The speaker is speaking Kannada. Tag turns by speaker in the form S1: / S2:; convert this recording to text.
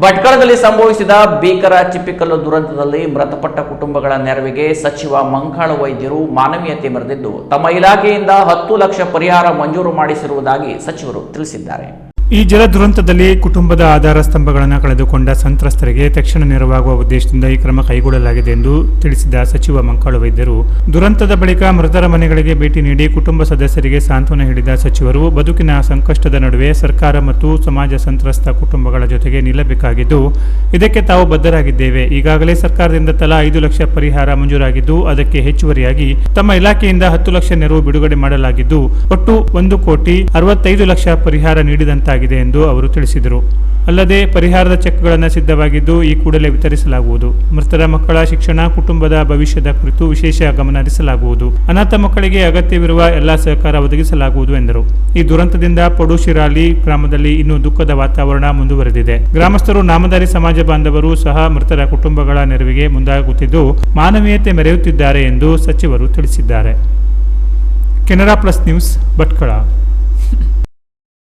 S1: ಭಟ್ಕಳದಲ್ಲಿ ಸಂಭವಿಸಿದ ಭೀಕರ ಚಿಪ್ಪಿಕಲ್ಲು ದುರಂತದಲ್ಲಿ ಮೃತಪಟ್ಟ ಕುಟುಂಬಗಳ ನೆರವಿಗೆ ಸಚಿವ ಮಂಕಾಳ ವೈದ್ಯರು ಮಾನವೀಯತೆ ಮೆರೆದಿದ್ದು ತಮ್ಮ ಇಲಾಖೆಯಿಂದ 10 ಲಕ್ಷ ಪರಿಹಾರ ಮಂಜೂರು ಮಾಡಿಸಿರುವುದಾಗಿ ಸಚಿವರು ತಿಳಿಸಿದ್ದಾರೆ.
S2: ಈ ಜಲ ದುರಂತದಲ್ಲಿ ಕುಟುಂಬದ ಆಧಾರ ಸ್ತಂಭಗಳನ್ನು ಕಳೆದುಕೊಂಡ ಸಂತ್ರಸ್ತರಿಗೆ ತಕ್ಷಣ ನೆರವಾಗುವ ಉದ್ದೇಶದಿಂದ ಈ ಕ್ರಮ ಕೈಗೊಳ್ಳಲಾಗಿದೆ ಎಂದು ತಿಳಿಸಿದ ಸಚಿವ ಮಂಕಾಳ ವೈದ್ಯರು, ದುರಂತದ ಬಳಿಕ ಮೃತರ ಮನೆಗಳಿಗೆ ಭೇಟಿ ನೀಡಿ ಕುಟುಂಬ ಸದಸ್ಯರಿಗೆ ಸಾಂತ್ವನ ಹೇಳಿದ ಸಚಿವರು, ಬದುಕಿನ ಸಂಕಷ್ಟದ ನಡುವೆ ಸರ್ಕಾರ ಮತ್ತು ಸಮಾಜ ಸಂತ್ರಸ್ತ ಕುಟುಂಬಗಳ ಜೊತೆಗೆ ನಿಲ್ಲಬೇಕಾಗಿದ್ದು, ಇದಕ್ಕೆ ತಾವು ಬದ್ಧರಾಗಿದ್ದೇವೆ. ಈಗಾಗಲೇ ಸರ್ಕಾರದಿಂದ ತಲಾ 5 ಲಕ್ಷ ಪರಿಹಾರ ಮಂಜೂರಾಗಿದ್ದು, ಅದಕ್ಕೆ ಹೆಚ್ಚುವರಿಯಾಗಿ ತಮ್ಮ ಇಲಾಖೆಯಿಂದ 10 ಲಕ್ಷ ನೆರವು ಬಿಡುಗಡೆ ಮಾಡಲಾಗಿದ್ದು, ಒಟ್ಟು 1,65 ಲಕ್ಷ ಪರಿಹಾರ ನೀಡಿದಂತಾಗಿದೆ ಎಂದು ಅವರು ತಿಳಿಸಿದರು. ಅಲ್ಲದೆ ಪರಿಹಾರದ ಚೆಕ್ಗಳನ್ನು ಸಿದ್ಧವಾಗಿದ್ದು ಈ ಕೂಡಲೇ ವಿತರಿಸಲಾಗುವುದು. ಮೃತರ ಮಕ್ಕಳ ಶಿಕ್ಷಣ, ಕುಟುಂಬದ ಭವಿಷ್ಯದ ಕುರಿತು ವಿಶೇಷ ಗಮನ ಹರಿಸಲಾಗುವುದು. ಅನಾಥ ಮಕ್ಕಳಿಗೆ ಅಗತ್ಯವಿರುವ ಎಲ್ಲಾ ಸಹಕಾರ ಒದಗಿಸಲಾಗುವುದು ಎಂದರು. ಈ ದುರಂತದಿಂದ ಪಡುಶಿರಾಲಿ ಗ್ರಾಮದಲ್ಲಿ ಇನ್ನೂ ದುಃಖದ ವಾತಾವರಣ ಮುಂದುವರೆದಿದೆ. ಗ್ರಾಮಸ್ಥರು, ನಾಮಧಾರಿ ಸಮಾಜ ಬಾಂಧವರು ಸಹ ಮೃತರ ಕುಟುಂಬಗಳ ನೆರವಿಗೆ ಮುಂದಾಗುತ್ತಿದ್ದು ಮಾನವೀಯತೆ ಮೆರೆಯುತ್ತಿದ್ದಾರೆ ಎಂದು ಸಚಿವರು ತಿಳಿಸಿದ್ದಾರೆ. Canara plus news, Bhatkal.